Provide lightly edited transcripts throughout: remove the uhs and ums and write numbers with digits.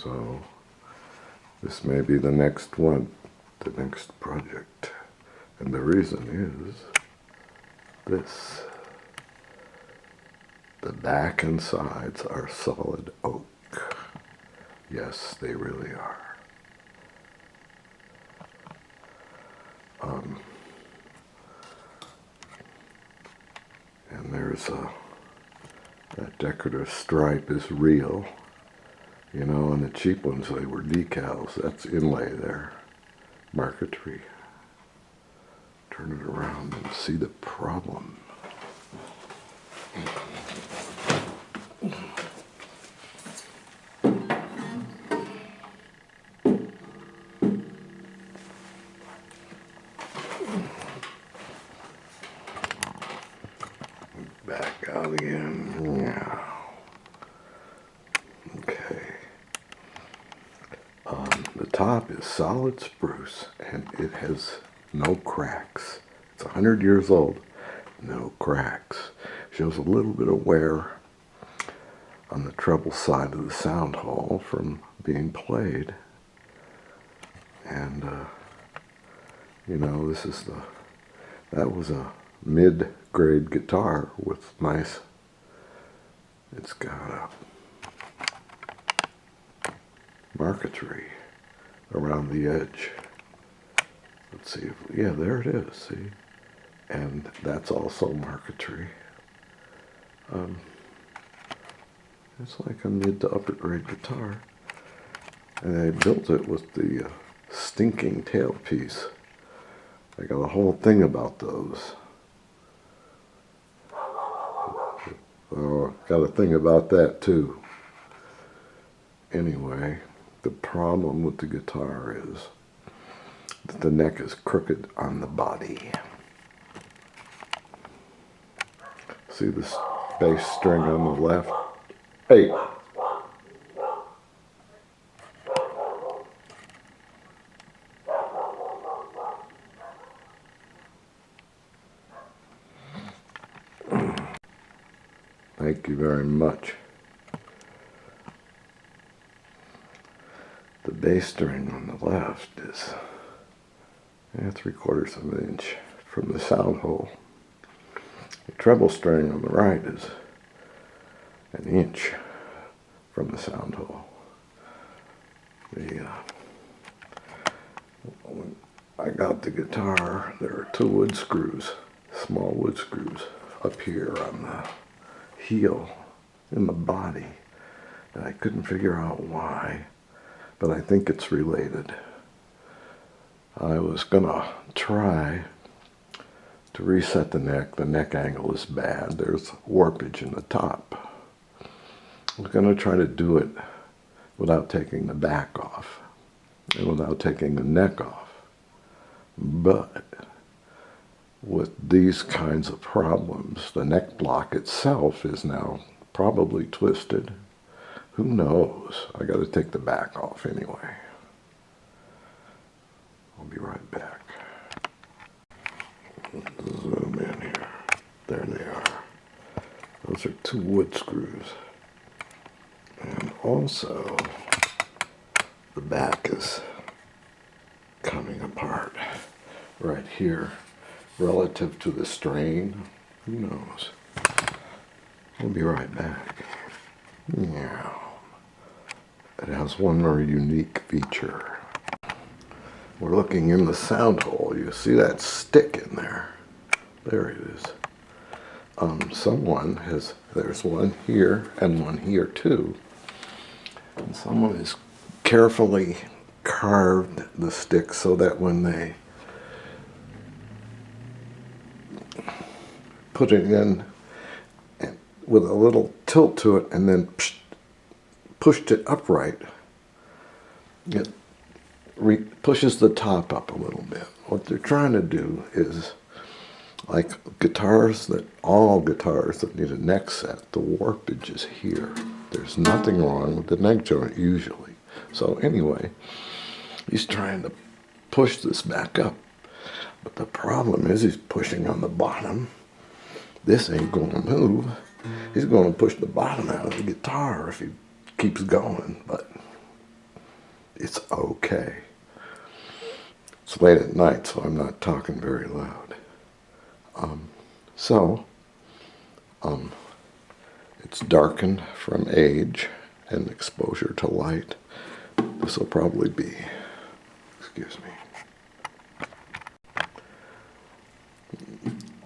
So this may be the next one, the next project. And the reason is this. The back and sides are solid oak. Yes, they really are. And there's that decorative stripe is real. You know, and the cheap ones, they were decals. That's inlay there. Marquetry. Turn it around and see the problem. Back out again. Yeah. Okay. The top is solid spruce and it has no cracks. It's 100 years old. No cracks. Shows a little bit of wear on the treble side of the sound hole from being played. And, you know, that was a mid-grade guitar with nice, it's got a marquetry around the edge. Let's see, yeah, there it is, see? And that's also marquetry. It's like a mid to upper grade guitar. And they built it with the stinking tailpiece. I got a whole thing about those. Oh, got a thing about that too. Anyway, the problem with the guitar is that the neck is crooked on the body. See this bass string on the left? Hey! Thank you very much. The bass string on the left is 3/4 of an inch from the sound hole. The treble string on the right is an inch from the sound hole. When I got the guitar, there are 2 wood screws, small wood screws, up here on the heel in the body, and I couldn't figure out why, but I think it's related. I was gonna try to reset the neck angle is bad, there's warpage in the top. I was gonna try to do it without taking the back off and without taking the neck off, but with these kinds of problems, the neck block itself is now probably twisted. Who knows? I got to take the back off anyway. I'll be right back. Zoom in here. There they are. Those are 2 wood screws. And also, the back is coming apart right here. Relative to the strain, who knows? We'll be right back. Yeah. It has one very unique feature. We're looking in the sound hole. You see that stick in there? There it is. There's one here and one here too. And someone has carefully carved the stick so that when they put it in with a little tilt to it and then pushed it upright, it pushes the top up a little bit. What they're trying to do is, like all guitars that need a neck set, the warpage is here. There's nothing wrong with the neck joint usually. So anyway, he's trying to push this back up. But the problem is he's pushing on the bottom. This ain't going to move. He's going to push the bottom out of the guitar if he keeps going. But it's okay. It's late at night, so I'm not talking very loud. So, it's darkened from age and exposure to light. This will probably be, excuse me,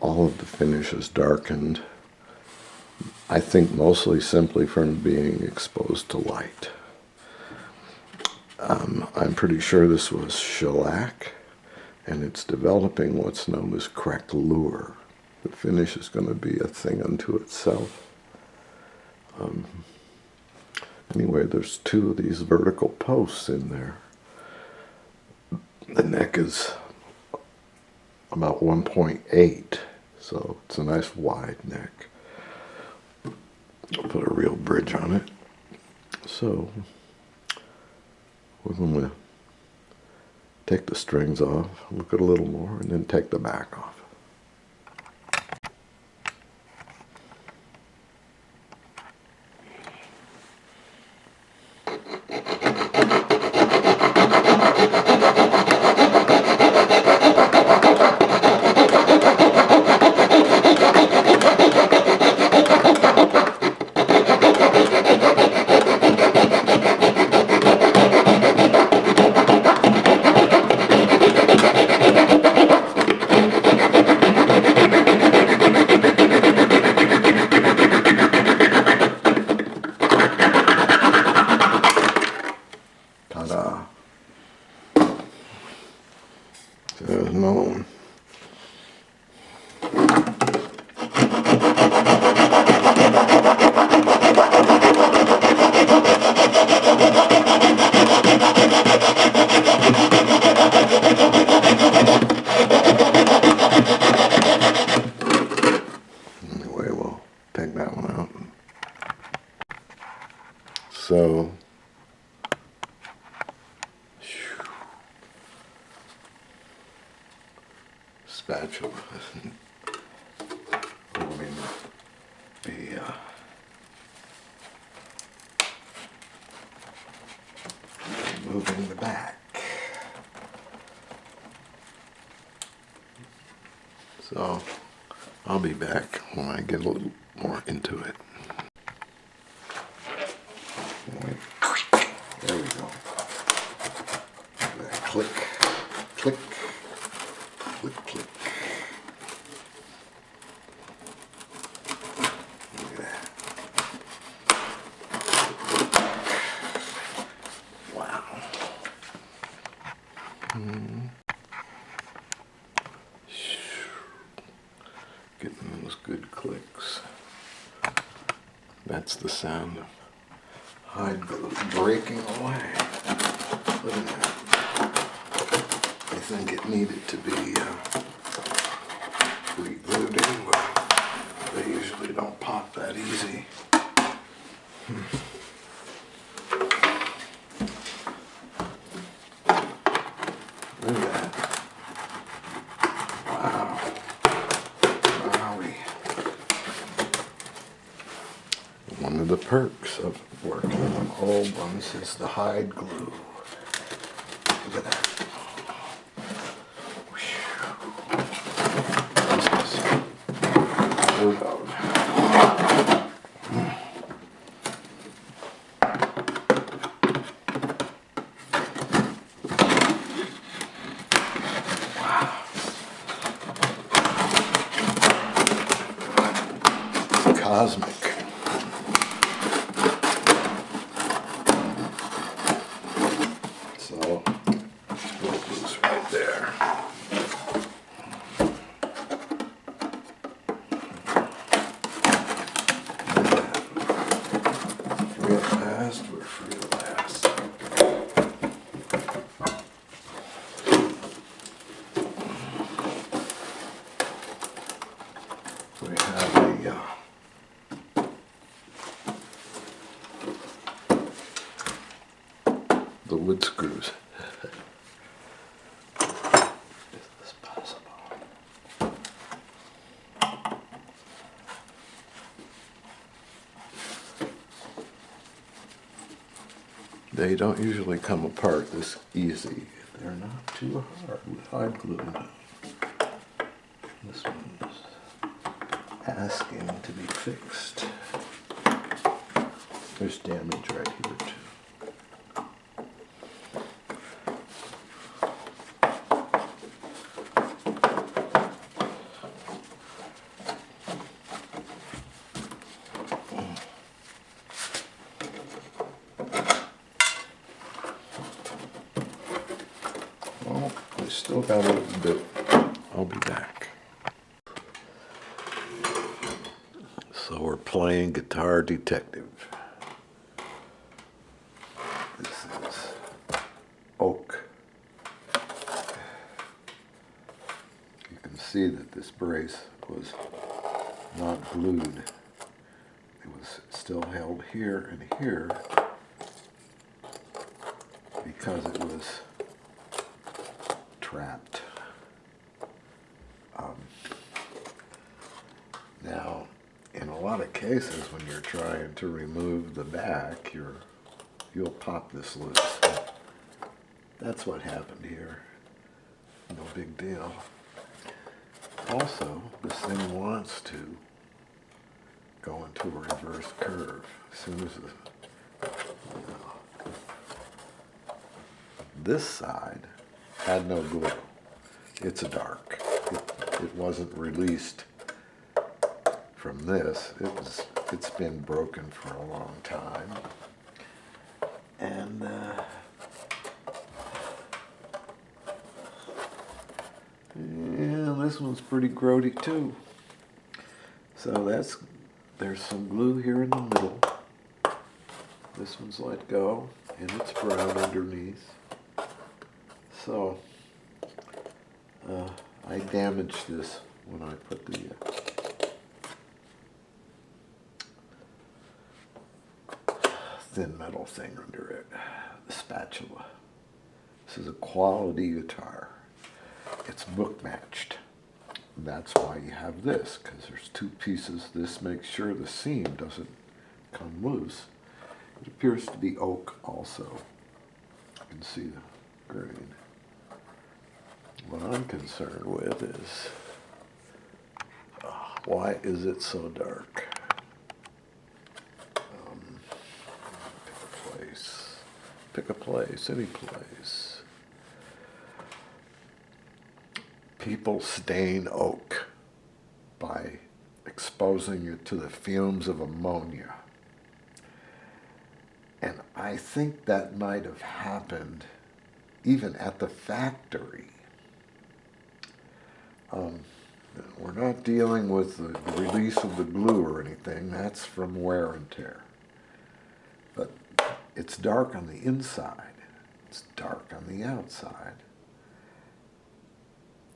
all of the finish is darkened. I think mostly simply from being exposed to light. I'm pretty sure this was shellac, and it's developing what's known as craquelure. The finish is going to be a thing unto itself. Anyway, there's two of these vertical posts in there. The neck is about 1.8, so it's a nice wide neck. I'll put a real bridge on it. So we're going to take the strings off, look at a little more, and then take the back off. Ta-da. There's another one. Anyway, we'll take that one out. So, spatula going to be moving the back. So I'll be back when I get a little more into it. There we go. Click, click, click, click. Look at that. Wow. Getting those good clicks. That's the sound of hide glue breaking away. Look at that. I think it needed to be re-glued anyway. They usually don't pop that easy. Look at that. Wow. Wowie. One of the perks of working on old ones is the hide glue. Look at that. Cosmic. So, we'll put this right there. Real fast, we're free to last. We have the wood screws. Is this possible? They don't usually come apart this easy. They're not too hard with hide glue. This one's asking to be fixed. There's damage right here too. Well, I still got a little bit. I'll be back. So we're playing Guitar Detective. This is oak. You can see that this brace was not glued. It was still held here and here because it was trapped. Now, in a lot of cases, when you're trying to remove the back, you'll pop this loose. That's what happened here. No big deal. Also, this thing wants to go into a reverse curve as soon as this side had no glue. It's a dark. It wasn't released from this. It's been broken for a long time. And yeah, this one's pretty grody too. So there's some glue here in the middle. This one's let go, and it's brown underneath. So I damaged this when I put the thin metal thing under it, the spatula. This is a quality guitar. It's book matched. That's why you have this, because there's two pieces. This makes sure the seam doesn't come loose. It appears to be oak also. You can see the grain. What I'm concerned with is, why is it so dark? Pick a place, any place. People stain oak by exposing it to the fumes of ammonia. And I think that might have happened even at the factory. We're not dealing with the release of the glue or anything. That's from wear and tear. But it's dark on the inside. It's dark on the outside.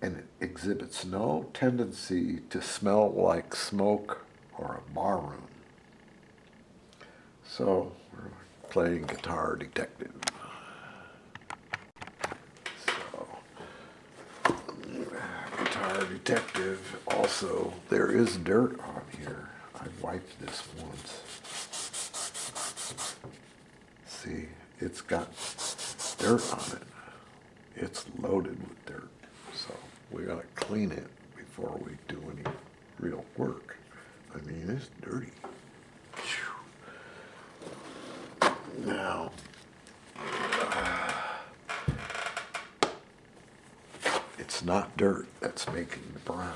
And it exhibits no tendency to smell like smoke or a bar room. So we're playing Guitar Detective. Guitar Detective. Also, there is dirt on here. I wiped this once. See, it's got dirt on it. It's loaded with dirt. So we gotta clean it before we do any real work. I mean, it's dirty. Now, it's not dirt that's making the brown.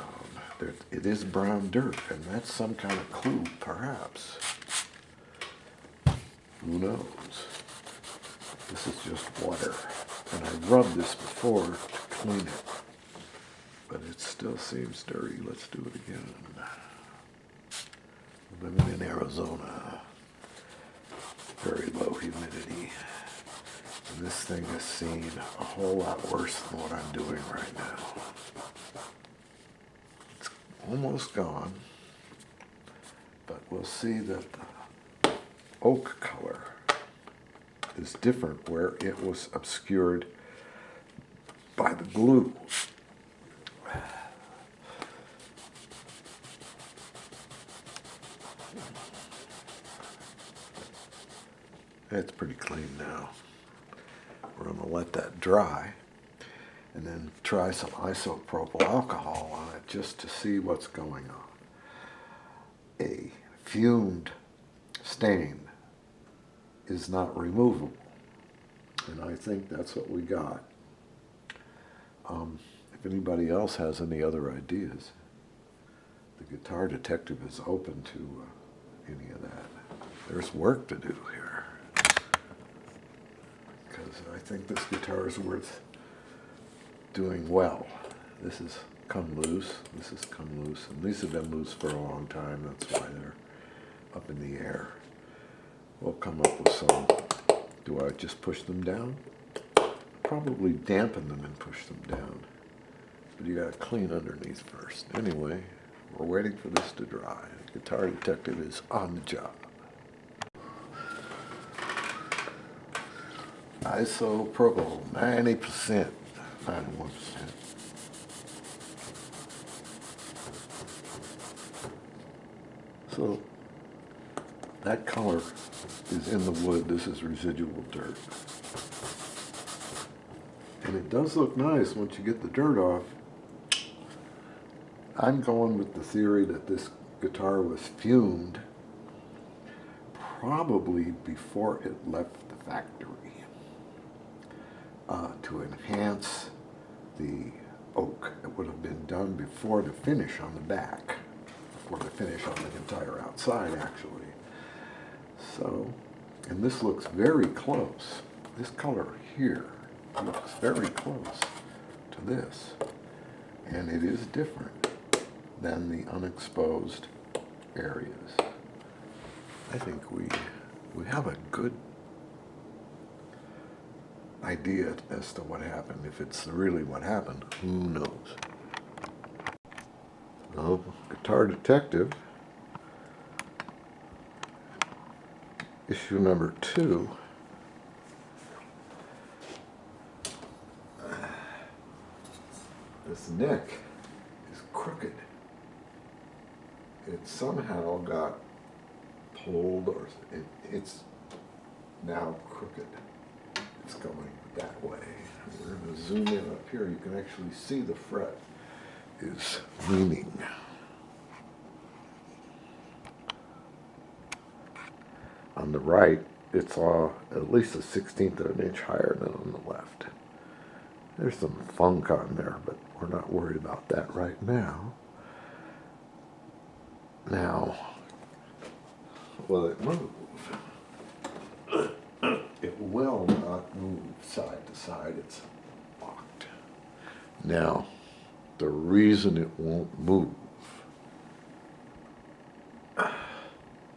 It is brown dirt, and that's some kind of clue, perhaps. Who knows? This is just water. And I rubbed this before to clean it. But it still seems dirty. Let's do it again. Living in Arizona. Very low humidity. And this thing has seen a whole lot worse than what I'm doing right now. It's almost gone. But we'll see that the oak color is different where it was obscured by the glue. It's pretty clean now. We're going to let that dry and then try some isopropyl alcohol on it just to see what's going on. A fumed stain is not removable, and I think that's what we got. If anybody else has any other ideas, the guitar detective is open to any of that. There's work to do here, because I think this guitar is worth doing well. This has come loose, this has come loose, and these have been loose for a long time. That's why they're up in the air. We'll come up with some. Do I just push them down? Probably dampen them and push them down. But you gotta clean underneath first. Anyway, we're waiting for this to dry. The guitar detective is on the job. Isopropyl, 90%, 91%. So that color is in the wood. This is residual dirt. And it does look nice once you get the dirt off. I'm going with the theory that this guitar was fumed probably before it left the factory to enhance the oak. It would have been done before the finish on the back, before the finish on the entire outside, actually. So, and this looks very close. This color here looks very close to this. And it is different than the unexposed areas. I think we have a good idea as to what happened. If it's really what happened, who knows? Well, Guitar Detective, issue number 2. This neck is crooked. It somehow got pulled, or it's now crooked. It's going that way. We're going to zoom in up here. You can actually see the fret is leaning. On the right, it's at least a 1/16 of an inch higher than on the left. There's some funk on there, but we're not worried about that right now. Now, will it move? It will not move side to side. It's locked. Now, the reason it won't move,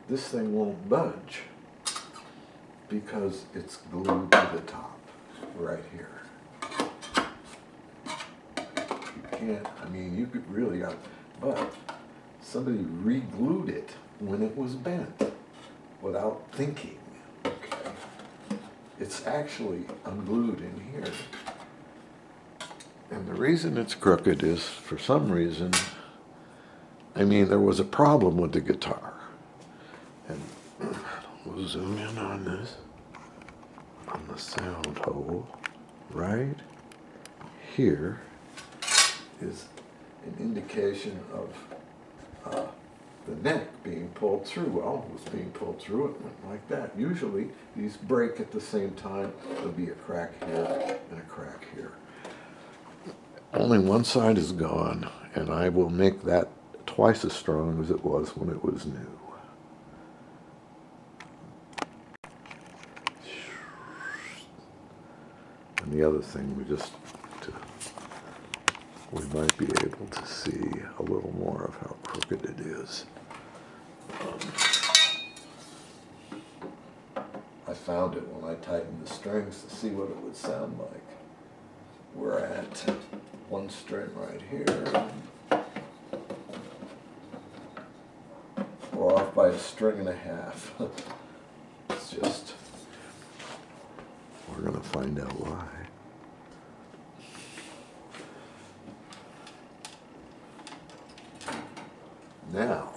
this thing won't budge because it's glued to the top right here. You can't, I mean, you could really, but somebody re-glued it when it was bent without thinking. Okay, it's actually unglued in here. And the reason it's crooked is, for some reason, I mean, there was a problem with the guitar. And we'll zoom in on this, on the sound hole. Right here is an indication of the neck being pulled through. Well, it was being pulled through, it went like that. Usually these break at the same time. There'll be a crack here and a crack here. Only one side is gone, and I will make that twice as strong as it was when it was new. And the other thing, we might be able to see a little more of how crooked it is. I found it when I tightened the strings to see what it would sound like. We're at one string right here. We're off by a string and a half. It's just, we're going to find out why. Now,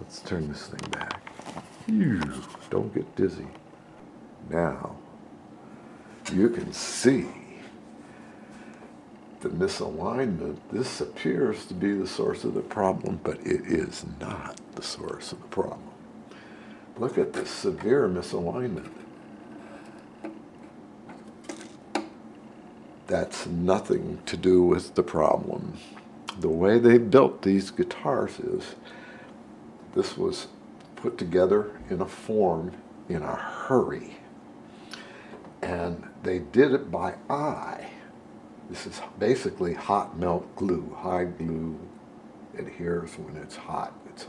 let's turn this thing back. Phew, don't get dizzy. Now, you can see the misalignment. This appears to be the source of the problem, but it is not the source of the problem. Look at this severe misalignment. That's nothing to do with the problem. The way they built these guitars is, this was put together in a form in a hurry. And they did it by eye. This is basically hot melt glue. High glue adheres when it's hot. It's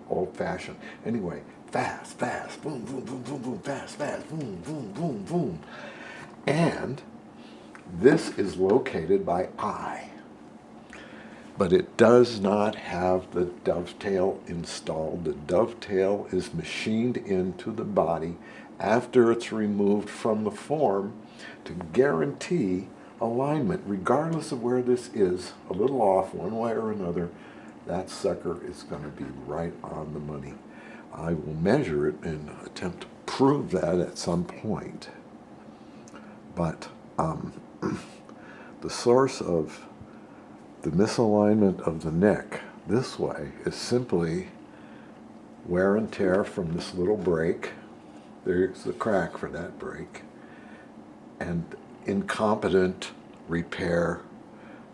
old-fashioned. Anyway, fast, fast, boom, boom, boom, boom, boom, fast, fast, boom, boom, boom, boom. And this is located by eye. But it does not have the dovetail installed. The dovetail is machined into the body after it's removed from the form to guarantee alignment. Regardless of where this is, a little off one way or another, that sucker is going to be right on the money. I will measure it and attempt to prove that at some point. But the source of the misalignment of the neck this way is simply wear and tear from this little break. There's the crack for that break. And incompetent repair.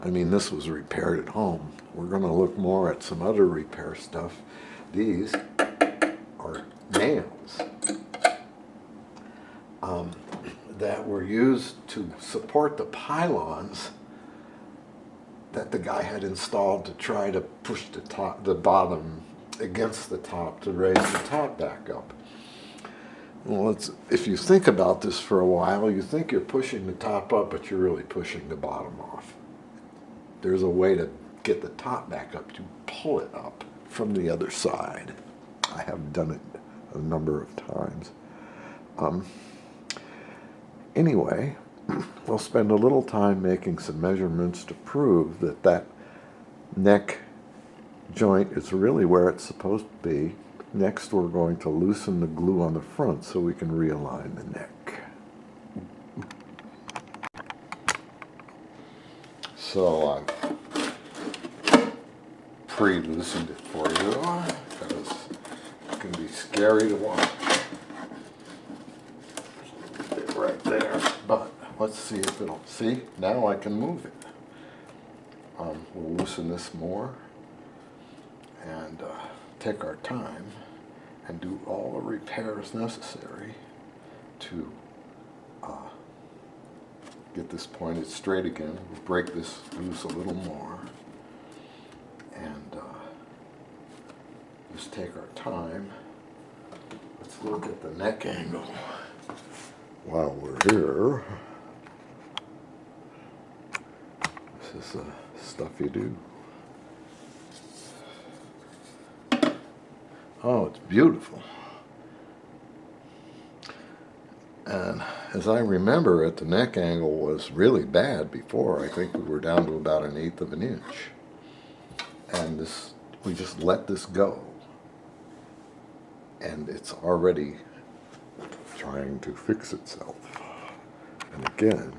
I mean, this was repaired at home. We're going to look more at some other repair stuff. These are nails that were used to support the pylons that the guy had installed to try to push the bottom against the top to raise the top back up. Well, if you think about this for a while, you think you're pushing the top up, but you're really pushing the bottom off. There's a way to get the top back up, to pull it up from the other side. I have done it a number of times. Anyway, we'll spend a little time making some measurements to prove that that neck joint is really where it's supposed to be. Next, we're going to loosen the glue on the front so we can realign the neck. So I've pre-loosened it for you because it can be scary to watch. Right there, but let's see if it'll, see, now I can move it. We'll loosen this more and take our time and do all the repairs necessary to get this pointed straight again. We'll break this loose a little more and just take our time. Let's look at the neck angle while we're here. This is the stuff you do. Oh, it's beautiful. And as I remember it, the neck angle was really bad before. I think we were down to about 1/8 of an inch. And this, we just let this go. And it's already trying to fix itself. And again,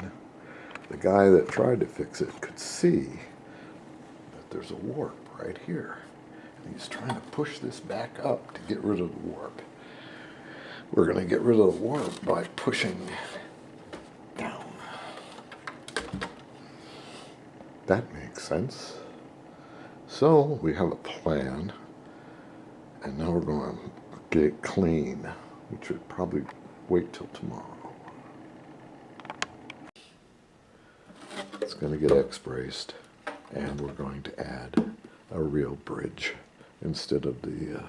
the guy that tried to fix it could see that there's a warp right here. And he's trying to push this back up to get rid of the warp. We're going to get rid of the warp by pushing down. That makes sense. So we have a plan, and now we're going to get clean, which would probably wait till tomorrow. It's going to get X-braced, and we're going to add a real bridge instead of the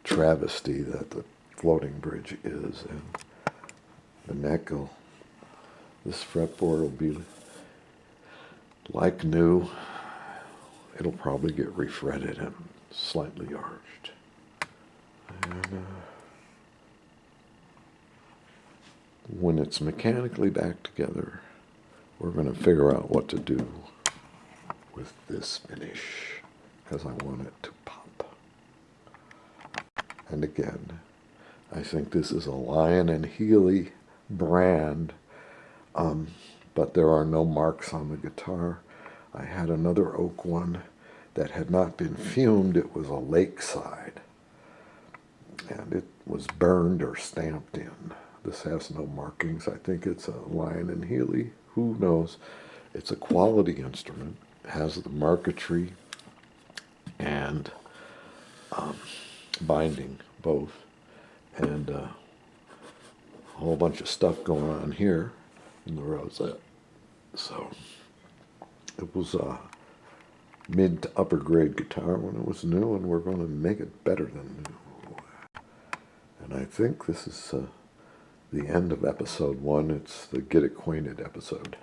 travesty that the floating bridge is. And the neck will, this fretboard will be like new. It'll probably get refretted and slightly arched. And when it's mechanically back together, we're going to figure out what to do with this finish, because I want it to pop. And again, I think this is a Lyon and Healy brand, but there are no marks on the guitar. I had another oak one that had not been fumed. It was a Lakeside, and it was burned or stamped in. This has no markings. I think it's a Lyon and Healy. Who knows? It's a quality instrument. It has the marquetry and binding both, and a whole bunch of stuff going on here in the rosette. So it was a mid to upper grade guitar when it was new, and we're going to make it better than new. And I think this is the end of episode 1. It's the Get Acquainted episode.